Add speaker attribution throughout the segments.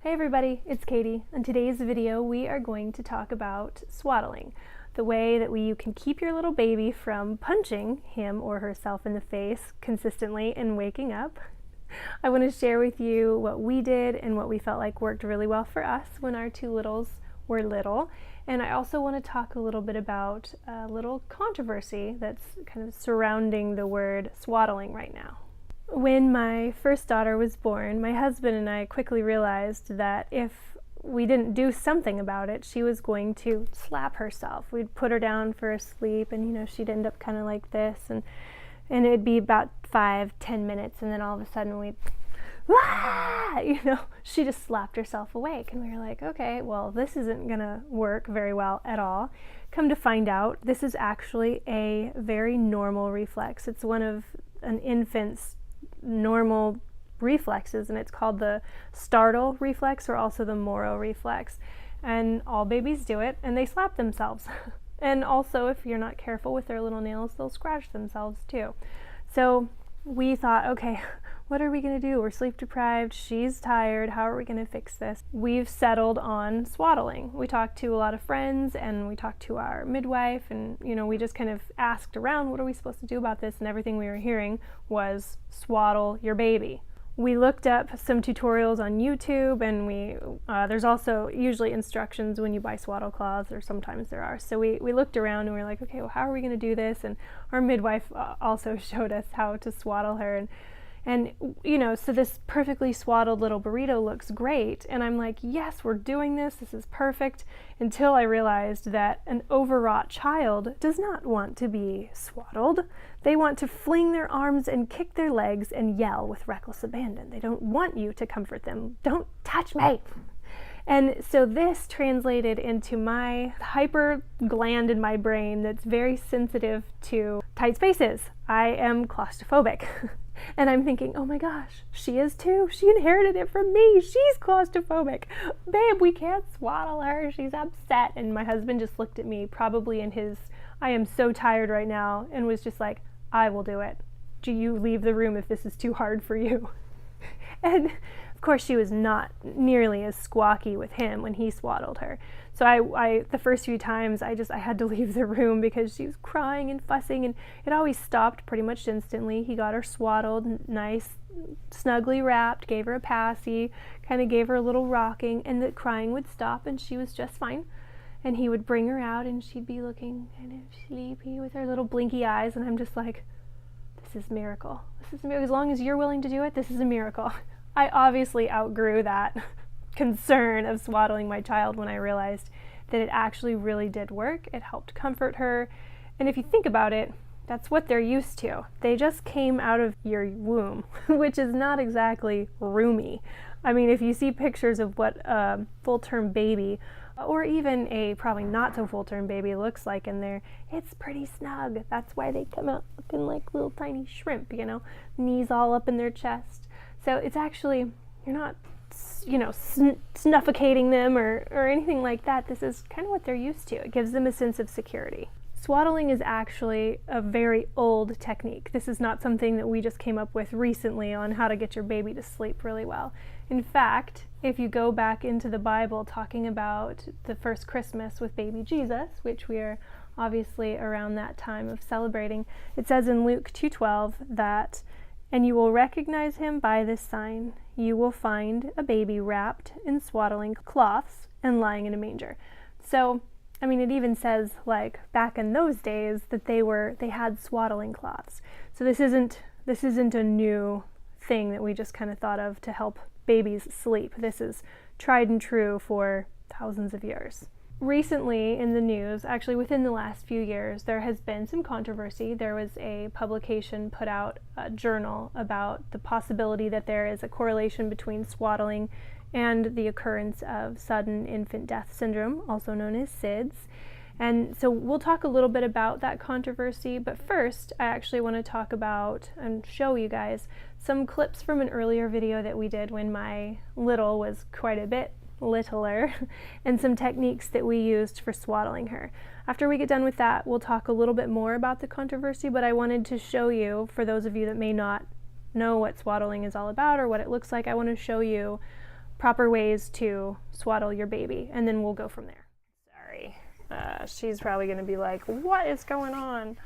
Speaker 1: Hey everybody, it's Katie. In today's video we are going to talk about swaddling, the way that you can keep your little baby from punching him or herself in the face consistently and waking up. I want to share with you what we did and what we felt like worked really well for us when our two littles were little. And I also want to talk a little bit about a little controversy that's kind of surrounding the word swaddling right now. When my first daughter was born, my husband and I quickly realized that if we didn't do something about it, she was going to slap herself. We'd put her down for a sleep and she'd end up kind of like this and it'd be about 5-10 minutes and then all of a sudden we'd she just slapped herself awake, and we were like, okay, well, this isn't gonna work very well at all. Come to find out, this is actually a very normal reflex. It's one of an infant's normal reflexes, and it's called the startle reflex or also the Moro reflex, and all babies do it and they slap themselves. And also, if you're not careful with their little nails, they'll scratch themselves too. So we thought, okay, what are we going to do? We're sleep deprived, she's tired, how are we going to fix this? We've settled on swaddling. We talked to a lot of friends and we talked to our midwife, and we just kind of asked around, what are we supposed to do about this? And everything we were hearing was swaddle your baby. We looked up some tutorials on YouTube, and there's also usually instructions when you buy swaddle cloths, or sometimes there are. So we looked around and we were like, okay, well, how are we going to do this? And our midwife also showed us how to swaddle her. And so this perfectly swaddled little burrito looks great. And I'm like, yes, we're doing this. This is perfect. Until I realized that an overwrought child does not want to be swaddled. They want to fling their arms and kick their legs and yell with reckless abandon. They don't want you to comfort them. Don't touch me. And so this translated into my hyper gland in my brain that's very sensitive to tight spaces. I am claustrophobic. And I'm thinking, oh my gosh, she is too. She inherited it from me. She's claustrophobic. Babe, we can't swaddle her. She's upset. And my husband just looked at me, probably in his, I am so tired right now, and was just like, I will do it. Do you leave the room if this is too hard for you? And of course she was not nearly as squawky with him when he swaddled her. So I the first few times I had to leave the room because she was crying and fussing, and it always stopped pretty much instantly. He got her swaddled, nice, snugly wrapped, gave her a passy, kind of gave her a little rocking, and the crying would stop and she was just fine. And he would bring her out and she'd be looking kind of sleepy with her little blinky eyes, and I'm just like, this is a miracle. This is a miracle. As long as you're willing to do it, this is a miracle. I obviously outgrew that concern of swaddling my child when I realized that it actually really did work. It helped comfort her. And if you think about it, that's what they're used to. They just came out of your womb, which is not exactly roomy. I mean, if you see pictures of what a full-term baby, or even a probably not so full-term baby looks like in there, it's pretty snug. That's why they come out looking like little tiny shrimp, knees all up in their chest. So it's actually, you're not suffocating them or anything like that. This is kind of what they're used to. It gives them a sense of security. Swaddling is actually a very old technique. This is not something that we just came up with recently on how to get your baby to sleep really well. In fact, if you go back into the Bible talking about the first Christmas with baby Jesus, which we are obviously around that time of celebrating, it says in Luke 2:12 that, "And you will recognize him by this sign. You will find a baby wrapped in swaddling cloths and lying in a manger." So, I mean, it even says, like, back in those days that they had swaddling cloths. So this isn't a new thing that we just kind of thought of to help babies sleep. This is tried and true for thousands of years. Recently in the news, actually within the last few years, there has been some controversy. There was a publication put out, a journal, about the possibility that there is a correlation between swaddling and the occurrence of sudden infant death syndrome, also known as SIDS. And so we'll talk a little bit about that controversy, but first I actually want to talk about and show you guys some clips from an earlier video that we did when my little was quite a bit littler, and some techniques that we used for swaddling her. After we get done with that, we'll talk a little bit more about the controversy, but I wanted to show you, for those of you that may not know what swaddling is all about or what it looks like, I want to show you proper ways to swaddle your baby, and then we'll go from there. Sorry, she's probably going to be like, what is going on?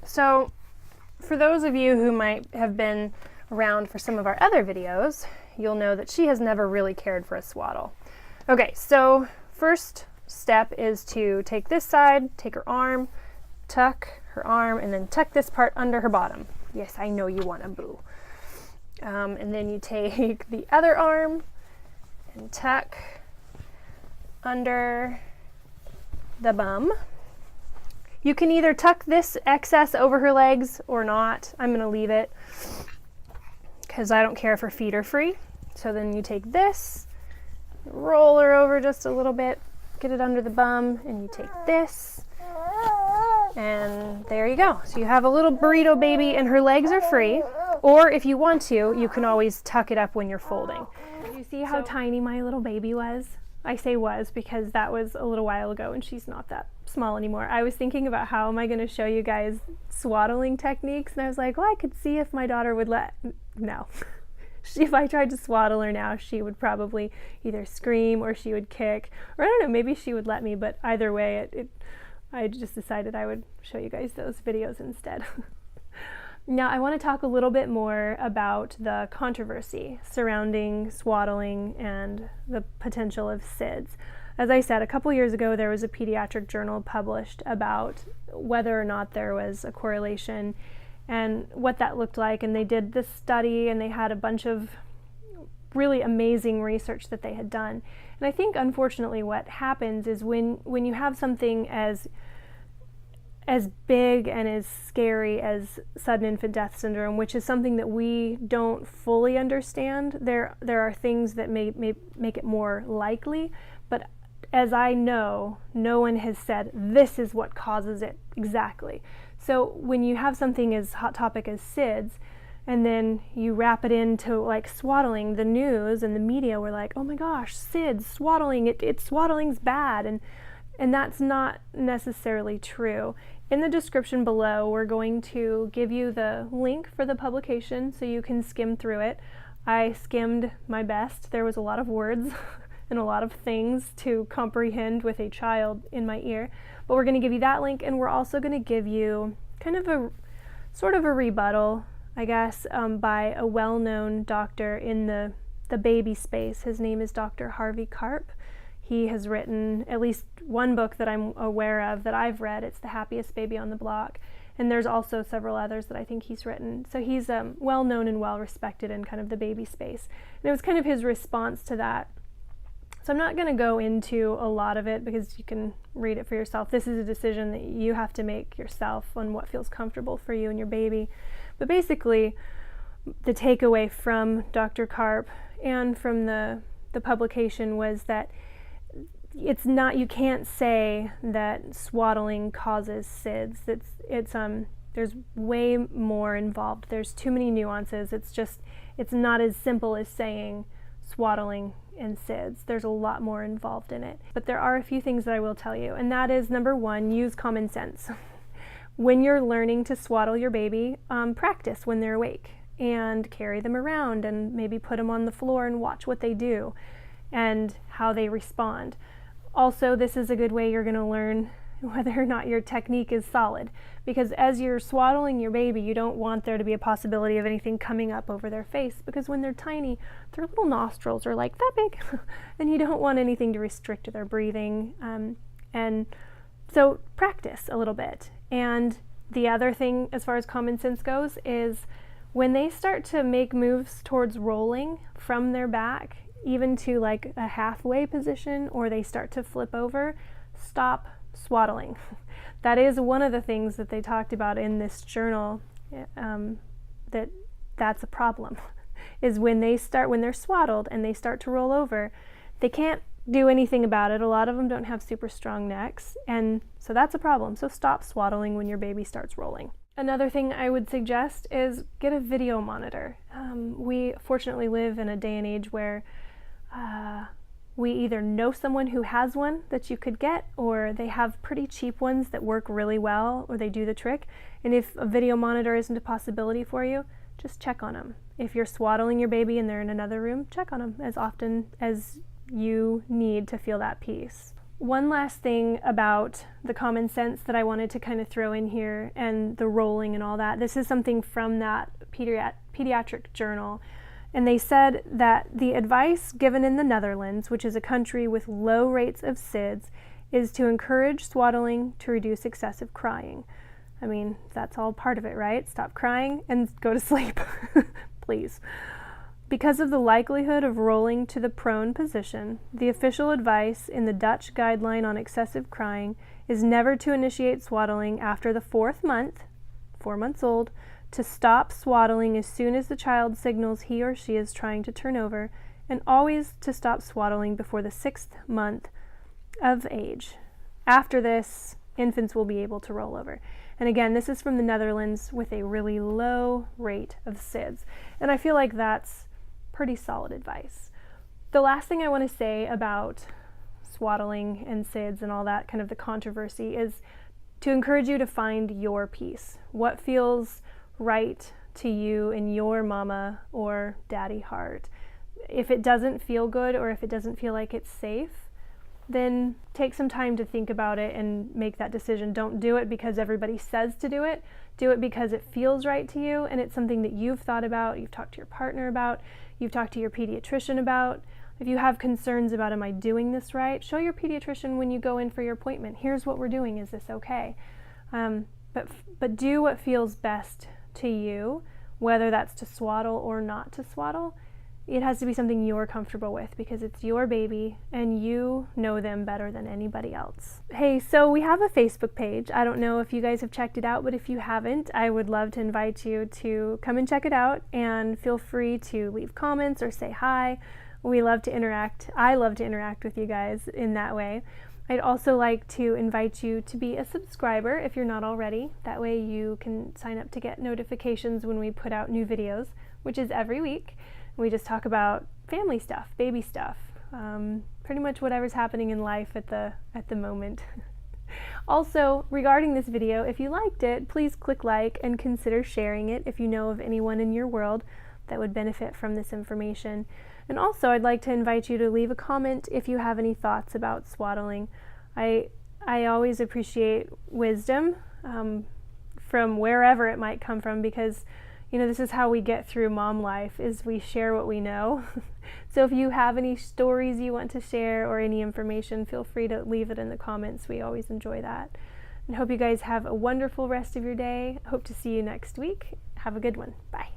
Speaker 1: So for those of you who might have been around for some of our other videos, you'll know that she has never really cared for a swaddle. Okay, so first step is to take this side, take her arm, tuck her arm, and then tuck this part under her bottom. Yes, I know you want a boo. And then you take the other arm and tuck under the bum. You can either tuck this excess over her legs or not. I'm going to leave it because I don't care if her feet are free. So then you take this, roll her over just a little bit, get it under the bum, and you take this, and there you go. So you have a little burrito baby and her legs are free, or if you want to, you can always tuck it up when you're folding. Did you see how tiny my little baby was? I say was because that was a little while ago and she's not that small anymore. I was thinking about how am I going to show you guys swaddling techniques, and I was like, well, I could see if my daughter would no. If I tried to swaddle her now, she would probably either scream or she would kick, or I don't know, maybe she would let me, but either way, I just decided I would show you guys those videos instead. Now, I want to talk a little bit more about the controversy surrounding swaddling and the potential of SIDS. As I said, a couple years ago, there was a pediatric journal published about whether or not there was a correlation and what that looked like, and they did this study and they had a bunch of really amazing research that they had done. And I think unfortunately what happens is when you have something as big and as scary as sudden infant death syndrome, which is something that we don't fully understand, there are things that may make it more likely, but as I know, no one has said this is what causes it exactly. So when you have something as hot topic as SIDS, and then you wrap it into like swaddling, the news and the media were like, oh my gosh, SIDS, swaddling, swaddling's bad, and that's not necessarily true. In the description below, we're going to give you the link for the publication so you can skim through it. I skimmed my best. There was a lot of words and a lot of things to comprehend with a child in my ear. But we're going to give you that link, and we're also going to give you kind of a sort of a rebuttal, I guess, by a well-known doctor in the baby space. His name is Dr. Harvey Karp. He has written at least one book that I'm aware of that I've read. It's The Happiest Baby on the Block. And there's also several others that I think he's written. So he's well-known and well-respected in kind of the baby space. And it was kind of his response to that. So I'm not going to go into a lot of it because you can read it for yourself. This is a decision that you have to make yourself on what feels comfortable for you and your baby. But basically, the takeaway from Dr. Karp and from the publication was that it's not, you can't say that swaddling causes SIDS. There's way more involved. There's too many nuances. It's not as simple as saying swaddling and SIDS. There's a lot more involved in it. But there are a few things that I will tell you, and that is, number one, use common sense. When you're learning to swaddle your baby, practice when they're awake and carry them around and maybe put them on the floor and watch what they do and how they respond. Also, this is a good way you're going to learn whether or not your technique is solid, because as you're swaddling your baby, you don't want there to be a possibility of anything coming up over their face, because when they're tiny, their little nostrils are like that big and you don't want anything to restrict their breathing. And so practice a little bit. And the other thing as far as common sense goes is when they start to make moves towards rolling from their back, even to like a halfway position, or they start to flip over, stop swaddling. That is one of the things that they talked about in this journal, that's a problem, is when they're swaddled and they start to roll over, they can't do anything about it. A lot of them don't have super strong necks, and so that's a problem. So stop swaddling when your baby starts rolling. Another thing I would suggest is get a video monitor. We fortunately live in a day and age where we either know someone who has one that you could get, or they have pretty cheap ones that work really well, or they do the trick. And if a video monitor isn't a possibility for you, just check on them. If you're swaddling your baby and they're in another room, check on them as often as you need to feel that peace. One last thing about the common sense that I wanted to kind of throw in here, and the rolling and all that. This is something from that pediatric journal. And they said that the advice given in the Netherlands, which is a country with low rates of SIDS, is to encourage swaddling to reduce excessive crying. I mean, that's all part of it, right? Stop crying and go to sleep, please. Because of the likelihood of rolling to the prone position, the official advice in the Dutch guideline on excessive crying is never to initiate swaddling after the 4th month, 4 months old, to stop swaddling as soon as the child signals he or she is trying to turn over, and always to stop swaddling before the 6th month of age. After this, infants will be able to roll over. And again, this is from the Netherlands with a really low rate of SIDS. And I feel like that's pretty solid advice. The last thing I want to say about swaddling and SIDS and all that, kind of the controversy, is to encourage you to find your peace. What feels right to you in your mama or daddy heart. If it doesn't feel good, or if it doesn't feel like it's safe, then take some time to think about it and make that decision. Don't do it because everybody says to do it. Do it because it feels right to you, and it's something that you've thought about, you've talked to your partner about, you've talked to your pediatrician about. If you have concerns about, am I doing this right? Show your pediatrician when you go in for your appointment. Here's what we're doing. Is this okay? But do what feels best to you, whether that's to swaddle or not to swaddle. It has to be something you're comfortable with, because it's your baby and you know them better than anybody else. Hey, so we have a Facebook page. I don't know if you guys have checked it out, but if you haven't, I would love to invite you to come and check it out, and feel free to leave comments or say hi. We love to interact. I love to interact with you guys in that way. I'd also like to invite you to be a subscriber if you're not already. That way you can sign up to get notifications when we put out new videos, which is every week. We just talk about family stuff, baby stuff, pretty much whatever's happening in life at the moment. Also, regarding this video, if you liked it, please click like and consider sharing it if you know of anyone in your world that would benefit from this information. And also, I'd like to invite you to leave a comment if you have any thoughts about swaddling. I always appreciate wisdom from wherever it might come from, because this is how we get through mom life, is we share what we know. So if you have any stories you want to share or any information, feel free to leave it in the comments. We always enjoy that. And hope you guys have a wonderful rest of your day. Hope to see you next week. Have a good one. Bye.